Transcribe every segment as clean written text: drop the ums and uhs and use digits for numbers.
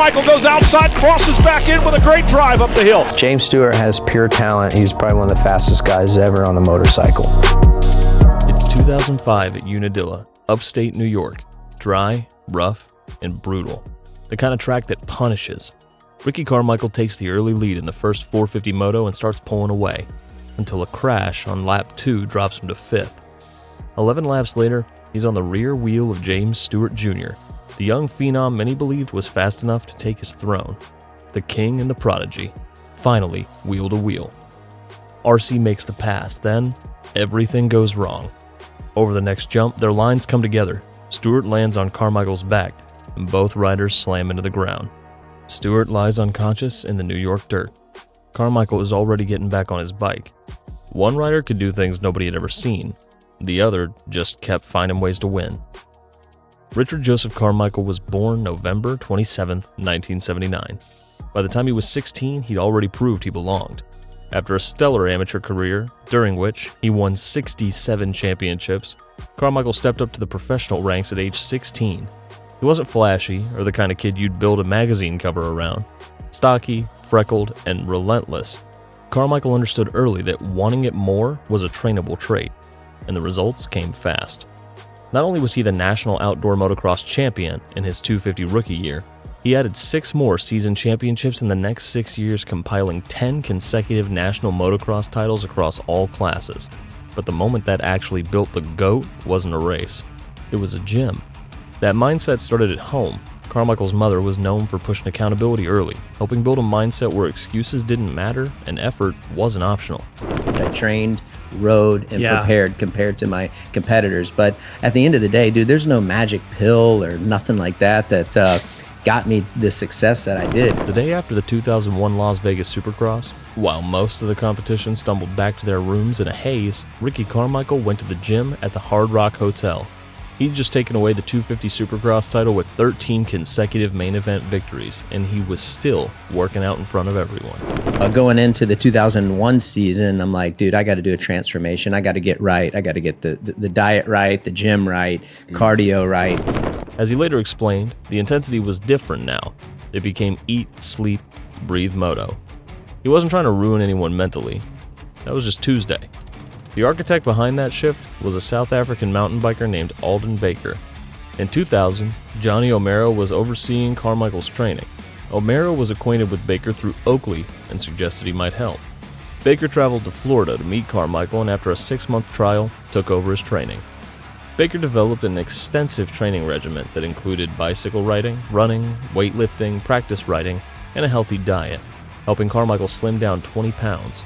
Carmichael goes outside, crosses back in with a great drive up the hill. James Stewart has pure talent. He's probably one of the fastest guys ever on a motorcycle. It's 2005 at Unadilla, upstate New York. Dry, rough, and brutal. The kind of track that punishes. Ricky Carmichael takes the early lead in the first 450 moto and starts pulling away, until a crash on lap 2 drops him to 5th. 11 laps later, he's on the rear wheel of James Stewart Jr., the young phenom many believed was fast enough to take his throne. The king and the prodigy, finally wheel to wheel. RC makes the pass, then everything goes wrong. Over the next jump, their lines come together. Stewart lands on Carmichael's back, and both riders slam into the ground. Stewart lies unconscious in the New York dirt. Carmichael is already getting back on his bike. One rider could do things nobody had ever seen. The other just kept finding ways to win. Richard Joseph Carmichael was born November 27, 1979. By the time he was 16, he'd already proved he belonged. After a stellar amateur career, during which he won 67 championships, Carmichael stepped up to the professional ranks at age 16. He wasn't flashy or the kind of kid you'd build a magazine cover around. Stocky, freckled, and relentless, Carmichael understood early that wanting it more was a trainable trait, and the results came fast. Not only was he the national outdoor motocross champion in his 250 rookie year, he added 6 more season championships in the next 6 years, compiling 10 consecutive national motocross titles across all classes. But the moment that actually built the GOAT wasn't a race. It was a gym. That mindset started at home. Carmichael's mother was known for pushing accountability early, helping build a mindset where excuses didn't matter and effort wasn't optional. I trained, rode, and prepared compared to my competitors. But at the end of the day, dude, there's no magic pill or nothing like that got me the success that I did. The day after the 2001 Las Vegas Supercross, while most of the competition stumbled back to their rooms in a haze, Ricky Carmichael went to the gym at the Hard Rock Hotel. He'd just taken away the 250 Supercross title with 13 consecutive main event victories, and he was still working out in front of everyone. Going into the 2001 season, I'm like, dude, I got to do a transformation. I got to get right. I got to get the diet right, the gym right, cardio right. As he later explained, the intensity was different now. It became eat, sleep, breathe moto. He wasn't trying to ruin anyone mentally. That was just Tuesday. The architect behind that shift was a South African mountain biker named Alden Baker. In 2000, Johnny O'Mara was overseeing Carmichael's training. O'Mara was acquainted with Baker through Oakley and suggested he might help. Baker traveled to Florida to meet Carmichael and after a 6-month trial, took over his training. Baker developed an extensive training regimen that included bicycle riding, running, weightlifting, practice riding, and a healthy diet, helping Carmichael slim down 20 pounds.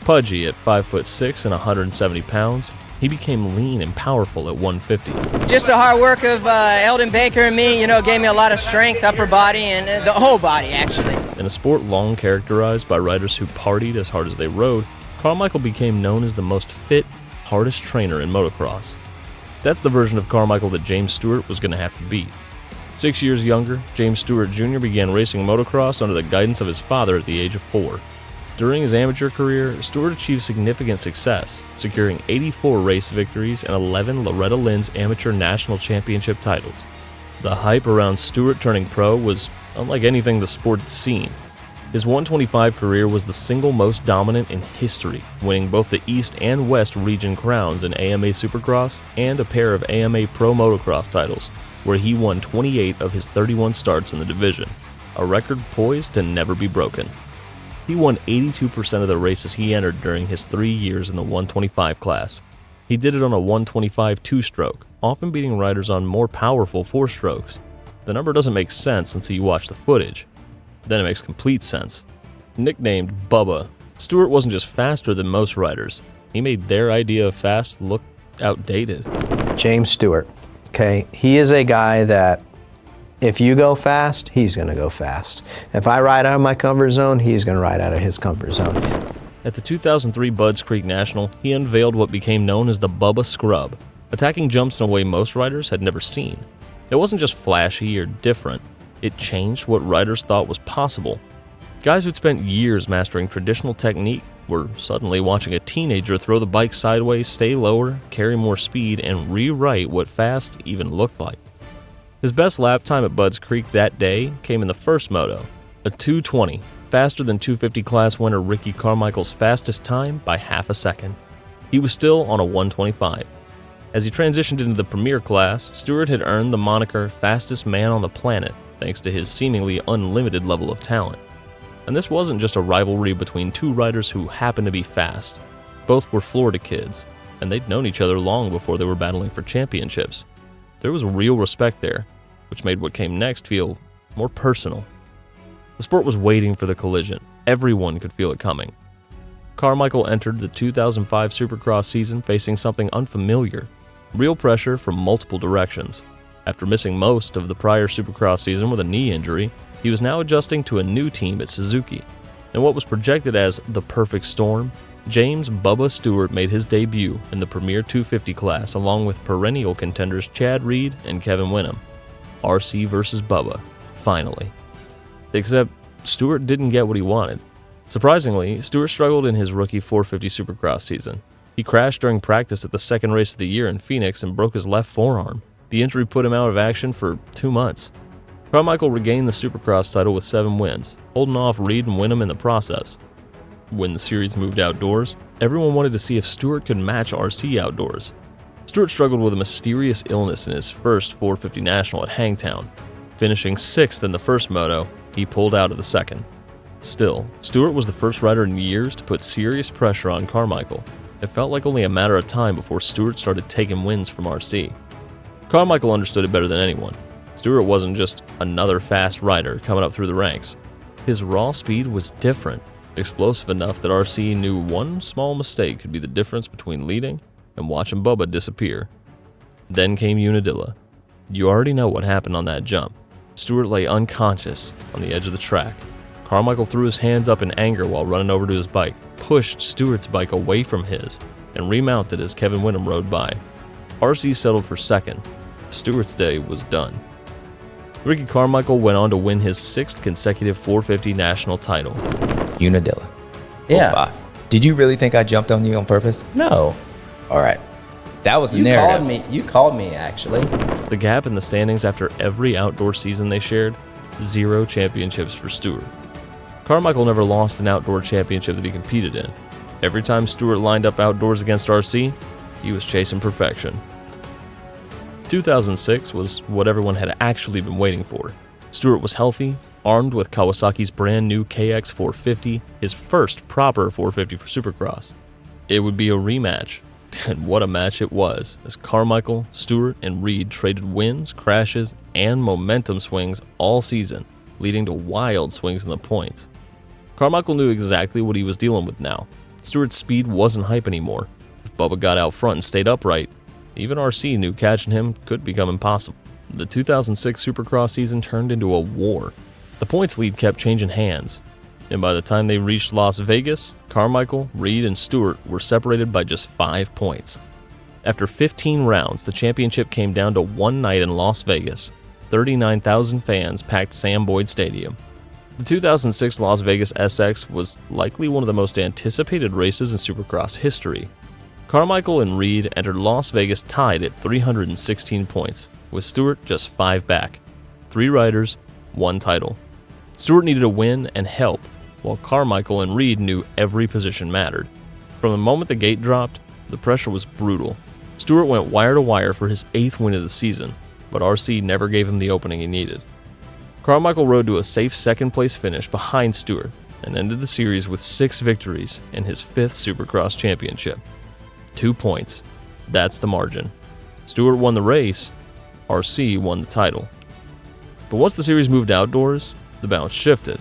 Pudgy at 5'6" and 170 pounds, he became lean and powerful at 150. Just the hard work of Eldon Baker and me, gave me a lot of strength, upper body, and the whole body, actually. In a sport long characterized by riders who partied as hard as they rode, Carmichael became known as the most fit, hardest trainer in motocross. That's the version of Carmichael that James Stewart was going to have to beat. 6 years younger, James Stewart Jr. began racing motocross under the guidance of his father at the age of 4. During his amateur career, Stewart achieved significant success, securing 84 race victories and 11 Loretta Lynn's amateur national championship titles. The hype around Stewart turning pro was unlike anything the sport had seen. His 125 career was the single most dominant in history, winning both the East and West region crowns in AMA Supercross and a pair of AMA Pro Motocross titles, where he won 28 of his 31 starts in the division, a record poised to never be broken. He won 82% of the races he entered during his 3 years in the 125 class. He did it on a 125 two-stroke, often beating riders on more powerful four-strokes. The number doesn't make sense until you watch the footage. Then it makes complete sense. Nicknamed Bubba, Stewart wasn't just faster than most riders. He made their idea of fast look outdated. James Stewart, okay, he is a guy that if you go fast, he's going to go fast. If I ride out of my comfort zone, he's going to ride out of his comfort zone. At the 2003 Budds Creek National, he unveiled what became known as the Bubba Scrub, attacking jumps in a way most riders had never seen. It wasn't just flashy or different. It changed what riders thought was possible. Guys who'd spent years mastering traditional technique were suddenly watching a teenager throw the bike sideways, stay lower, carry more speed, and rewrite what fast even looked like. His best lap time at Budds Creek that day came in the first moto, a 2:20, faster than 250 class winner Ricky Carmichael's fastest time by half a second. He was still on a 1:25. As he transitioned into the Premier class, Stewart had earned the moniker fastest man on the planet thanks to his seemingly unlimited level of talent. And this wasn't just a rivalry between two riders who happened to be fast. Both were Florida kids, and they'd known each other long before they were battling for championships. There was real respect there, which made what came next feel more personal. The sport was waiting for the collision. Everyone could feel it coming. Carmichael entered the 2005 Supercross season facing something unfamiliar, real pressure from multiple directions. After missing most of the prior Supercross season with a knee injury, he was now adjusting to a new team at Suzuki. In what was projected as the perfect storm, James "Bubba" Stewart made his debut in the Premier 250 class along with perennial contenders Chad Reed and Kevin Winham. RC versus Bubba, finally. Except Stewart didn't get what he wanted. Surprisingly, Stewart struggled in his rookie 450 Supercross season. He crashed during practice at the second race of the year in Phoenix and broke his left forearm. The injury put him out of action for 2 months. Carmichael regained the Supercross title with 7 wins, holding off Reed and Winham in the process. When the series moved outdoors, everyone wanted to see if Stewart could match RC outdoors. Stewart struggled with a mysterious illness in his first 450 National at Hangtown. Finishing 6th in the first moto, he pulled out of the second. Still, Stewart was the first rider in years to put serious pressure on Carmichael. It felt like only a matter of time before Stewart started taking wins from RC. Carmichael understood it better than anyone. Stewart wasn't just another fast rider coming up through the ranks. His raw speed was different, explosive enough that RC knew one small mistake could be the difference between leading and watching Bubba disappear. Then came Unadilla. You already know what happened on that jump. Stewart lay unconscious on the edge of the track. Carmichael threw his hands up in anger while running over to his bike, pushed Stewart's bike away from his, and remounted as Kevin Winham rode by. RC settled for second. Stewart's day was done. Ricky Carmichael went on to win his 6th consecutive 450 national title. Unadilla. Yeah. 05. Did you really think I jumped on you on purpose? No. All right. That was the You narrative. called me, actually. The gap in the standings after every outdoor season they shared, 0 championships for Stewart. Carmichael never lost an outdoor championship that he competed in. Every time Stewart lined up outdoors against RC, he was chasing perfection. 2006 was what everyone had actually been waiting for. Stewart was healthy, armed with Kawasaki's brand new KX450, his first proper 450 for Supercross. It would be a rematch, and what a match it was, as Carmichael, Stewart, and Reed traded wins, crashes, and momentum swings all season, leading to wild swings in the points. Carmichael knew exactly what he was dealing with now. Stewart's speed wasn't hype anymore. If Bubba got out front and stayed upright, even RC knew catching him could become impossible. The 2006 Supercross season turned into a war. The points lead kept changing hands, and by the time they reached Las Vegas, Carmichael, Reed, and Stewart were separated by just 5 points. After 15 rounds, the championship came down to one night in Las Vegas. 39,000 fans packed Sam Boyd Stadium. The 2006 Las Vegas SX was likely one of the most anticipated races in Supercross history. Carmichael and Reed entered Las Vegas tied at 316 points, with Stewart just 5 back. 3 riders, 1 title. Stewart needed a win and help, while Carmichael and Reed knew every position mattered. From the moment the gate dropped, the pressure was brutal. Stewart went wire to wire for his 8th win of the season, but RC never gave him the opening he needed. Carmichael rode to a safe second-place finish behind Stewart and ended the series with 6 victories and his 5th Supercross championship. 2 points. That's the margin. Stewart won the race, RC won the title. But once the series moved outdoors, the balance shifted.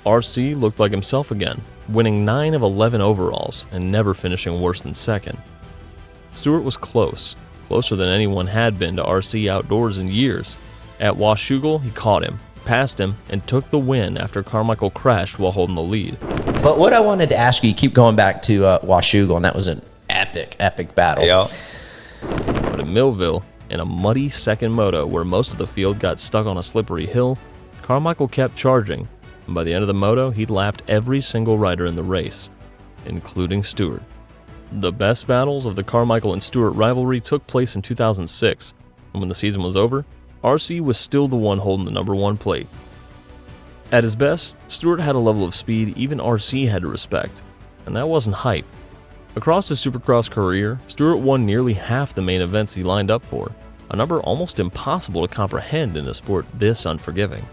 RC looked like himself again, winning 9 of 11 overalls and never finishing worse than second. Stewart was close, closer than anyone had been to RC outdoors in years. At Washougal, he caught him, passed him, and took the win after Carmichael crashed while holding the lead. But what I wanted to ask you keep going back to Washougal, and that was an epic battle. Yeah. But in Millville, in a muddy second moto where most of the field got stuck on a slippery hill, Carmichael kept charging, and by the end of the moto, he'd lapped every single rider in the race, including Stewart. The best battles of the Carmichael and Stewart rivalry took place in 2006, and when the season was over, RC was still the one holding the number 1 plate. At his best, Stewart had a level of speed even RC had to respect, and that wasn't hype. Across his Supercross career, Stewart won nearly half the main events he lined up for, a number almost impossible to comprehend in a sport this unforgiving.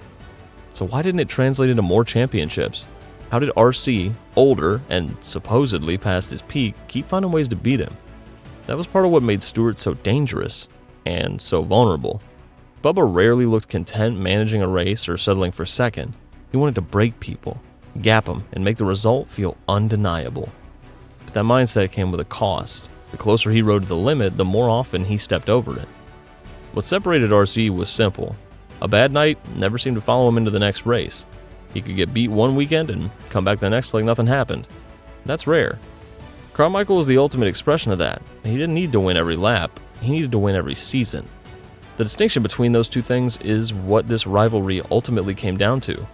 So why didn't it translate into more championships? How did RC, older and supposedly past his peak, keep finding ways to beat him? That was part of what made Stewart so dangerous and so vulnerable. Bubba rarely looked content managing a race or settling for second. He wanted to break people, gap them, and make the result feel undeniable. But that mindset came with a cost. The closer he rode to the limit, the more often he stepped over it. What separated RC was simple. A bad night never seemed to follow him into the next race. He could get beat one weekend and come back the next like nothing happened. That's rare. Carmichael was the ultimate expression of that. He didn't need to win every lap, he needed to win every season. The distinction between those two things is what this rivalry ultimately came down to.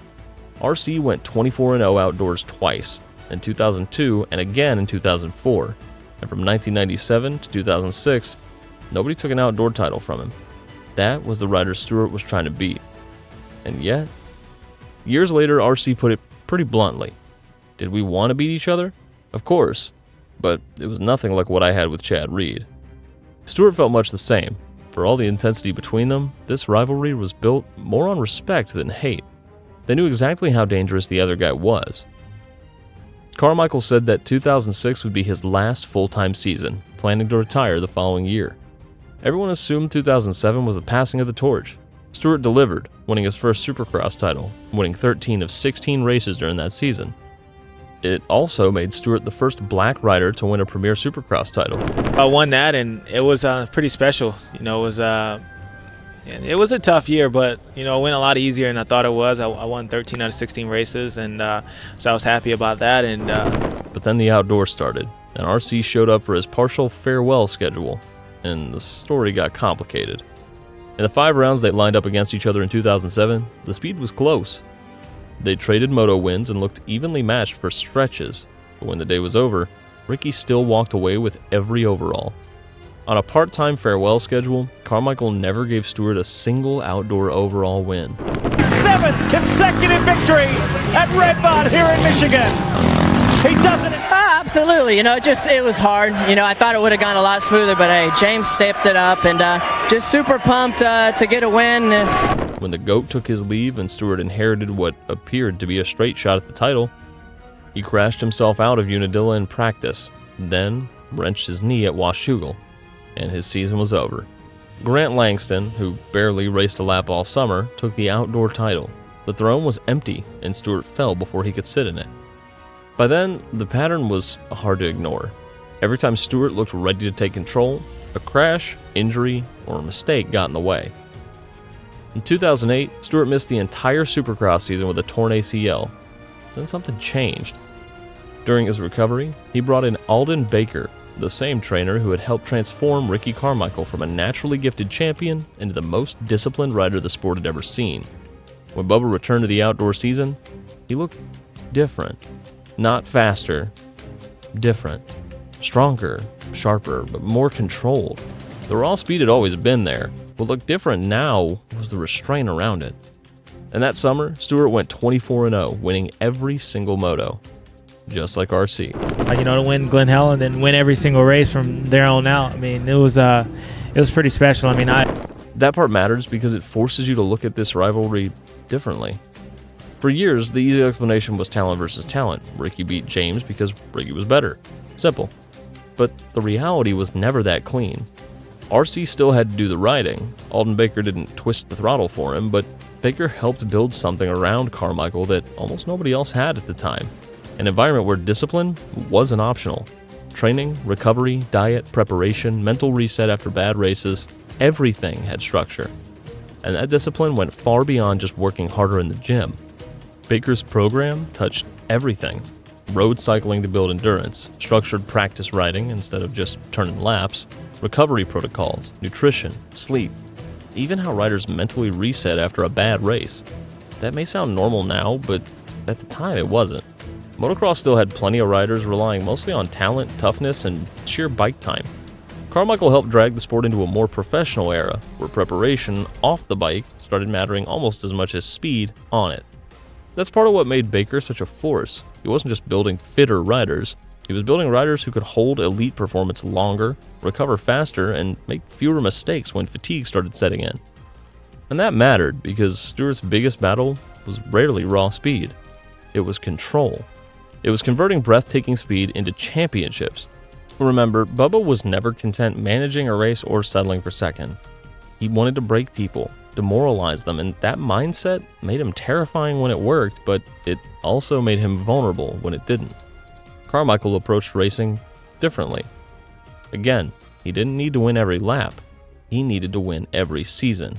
RC went 24-0 outdoors twice, in 2002 and again in 2004, and from 1997 to 2006, nobody took an outdoor title from him. That was the rider Stewart was trying to beat. And yet, years later, RC put it pretty bluntly. Did we want to beat each other? Of course, but it was nothing like what I had with Chad Reed. Stewart felt much the same. For all the intensity between them, this rivalry was built more on respect than hate. They knew exactly how dangerous the other guy was. Carmichael said that 2006 would be his last full-time season, planning to retire the following year. Everyone assumed 2007 was the passing of the torch. Stewart delivered, winning his first Supercross title, winning 13 of 16 races during that season. It also made Stewart the first black rider to win a Premier Supercross title. I won that, and it was pretty special. It was a tough year, but it went a lot easier than I thought it was. I won 13 out of 16 races, and so I was happy about that. But then the outdoors started, and RC showed up for his partial farewell schedule, and the story got complicated. In the 5 rounds they lined up against each other in 2007, the speed was close. They traded moto wins and looked evenly matched for stretches, but when the day was over, Ricky still walked away with every overall. On a part-time farewell schedule, Carmichael never gave Stewart a single outdoor overall win. 7th consecutive victory at Redbud here in Michigan. He doesn't. Absolutely. It was hard. I thought it would have gone a lot smoother, but hey, James stepped it up, and just super pumped to get a win. When the GOAT took his leave and Stewart inherited what appeared to be a straight shot at the title, he crashed himself out of Unadilla in practice, then wrenched his knee at Washougal, and his season was over. Grant Langston, who barely raced a lap all summer, took the outdoor title. The throne was empty, and Stewart fell before he could sit in it. By then, the pattern was hard to ignore. Every time Stewart looked ready to take control, a crash, injury, or a mistake got in the way. In 2008, Stewart missed the entire Supercross season with a torn ACL. Then something changed. During his recovery, he brought in Alden Baker, the same trainer who had helped transform Ricky Carmichael from a naturally gifted champion into the most disciplined rider the sport had ever seen. When Bubba returned to the outdoor season, he looked different. Not faster, different. Stronger, sharper, but more controlled. The raw speed had always been there. What looked different now was the restraint around it. And that summer, Stewart went 24-0, winning every single moto, just like RC. To win Glen Helen and then win every single race from there on out. It was pretty special. That part matters because it forces you to look at this rivalry differently. For years, the easy explanation was talent versus talent. Ricky beat James because Ricky was better. Simple. But the reality was never that clean. RC still had to do the riding. Alden Baker didn't twist the throttle for him, but Baker helped build something around Carmichael that almost nobody else had at the time. An environment where discipline wasn't optional. Training, recovery, diet, preparation, mental reset after bad races, everything had structure. And that discipline went far beyond just working harder in the gym. Baker's program touched everything. Road cycling to build endurance, structured practice riding instead of just turning laps, recovery protocols, nutrition, sleep, even how riders mentally reset after a bad race. That may sound normal now, but at the time it wasn't. Motocross still had plenty of riders relying mostly on talent, toughness, and sheer bike time. Carmichael helped drag the sport into a more professional era, where preparation off the bike started mattering almost as much as speed on it. That's part of what made Baker such a force. He wasn't just building fitter riders, he was building riders who could hold elite performance longer, recover faster, and make fewer mistakes when fatigue started setting in. And that mattered because Stewart's biggest battle was rarely raw speed. It was control. It was converting breathtaking speed into championships. Remember, Bubba was never content managing a race or settling for second. He wanted to break people, demoralize them, and that mindset made him terrifying when it worked, but it also made him vulnerable when it didn't. Carmichael approached racing differently. Again, he didn't need to win every lap. He needed to win every season.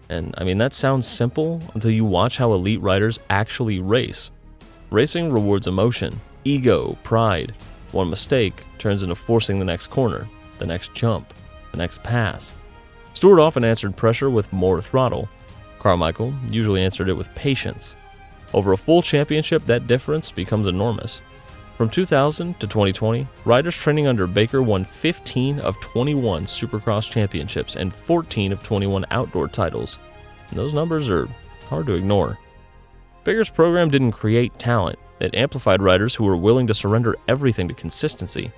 And I mean, that sounds simple until you watch how elite riders actually race. Racing rewards emotion, ego, pride. One mistake turns into forcing the next corner, the next jump, the next pass. Stewart often answered pressure with more throttle. Carmichael usually answered it with patience. Over a full championship, that difference becomes enormous. From 2000 to 2020, riders training under Baker won 15 of 21 Supercross championships and 14 of 21 outdoor titles. And those numbers are hard to ignore. Baker's program didn't create talent. It amplified riders who were willing to surrender everything to consistency.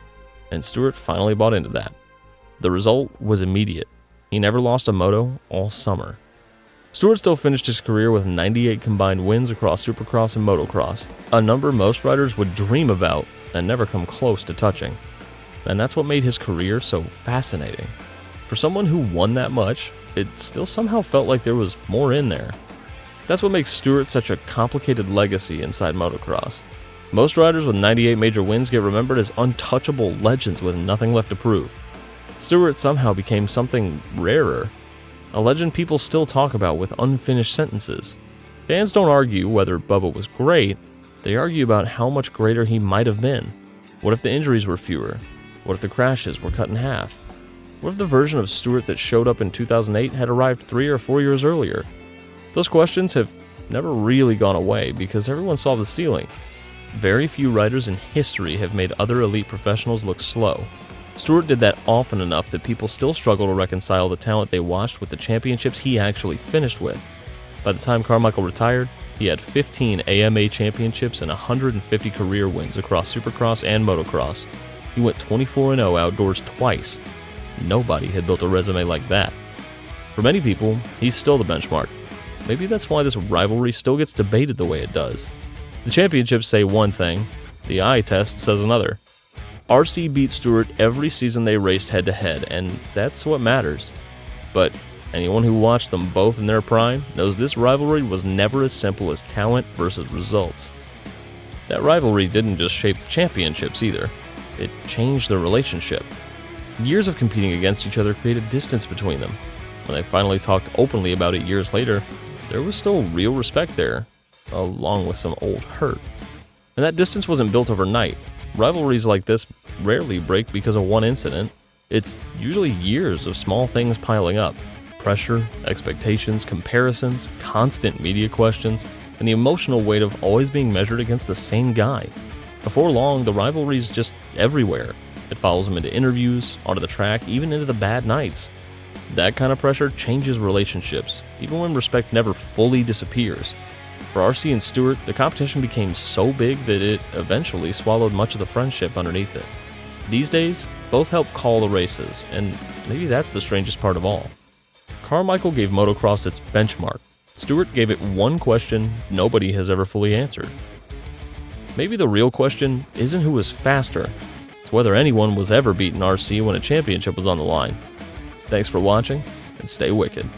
And Stewart finally bought into that. The result was immediate. He never lost a moto all summer. Stewart still finished his career with 98 combined wins across Supercross and Motocross, a number most riders would dream about and never come close to touching. And that's what made his career so fascinating. For someone who won that much, it still somehow felt like there was more in there. That's what makes Stewart such a complicated legacy inside motocross. Most riders with 98 major wins get remembered as untouchable legends with nothing left to prove. Stewart somehow became something rarer. A legend people still talk about with unfinished sentences. Fans don't argue whether Bubba was great, they argue about how much greater he might have been. What if the injuries were fewer? What if the crashes were cut in half? What if the version of Stewart that showed up in 2008 had arrived 3 or 4 years earlier? Those questions have never really gone away because everyone saw the ceiling. Very few riders in history have made other elite professionals look slow. Stewart did that often enough that people still struggle to reconcile the talent they watched with the championships he actually finished with. By the time Carmichael retired, he had 15 AMA championships and 150 career wins across Supercross and Motocross. He went 24-0 outdoors twice. Nobody had built a resume like that. For many people, he's still the benchmark. Maybe that's why this rivalry still gets debated the way it does. The championships say one thing, the eye test says another. RC beat Stewart every season they raced head-to-head, and that's what matters. But anyone who watched them both in their prime knows this rivalry was never as simple as talent versus results. That rivalry didn't just shape championships either. It changed their relationship. Years of competing against each other created distance between them. When they finally talked openly about it years later, there was still real respect there, along with some old hurt. And that distance wasn't built overnight. Rivalries like this rarely break because of one incident. It's usually years of small things piling up. Pressure, expectations, comparisons, constant media questions, and the emotional weight of always being measured against the same guy. Before long, the rivalry's just everywhere. It follows them into interviews, onto the track, even into the bad nights. That kind of pressure changes relationships, even when respect never fully disappears. For RC and Stewart, the competition became so big that it eventually swallowed much of the friendship underneath it. These days, both help call the races, and maybe that's the strangest part of all. Carmichael gave motocross its benchmark. Stewart gave it one question nobody has ever fully answered. Maybe the real question isn't who was faster, it's whether anyone was ever beaten RC when a championship was on the line. Thanks for watching, and stay wicked.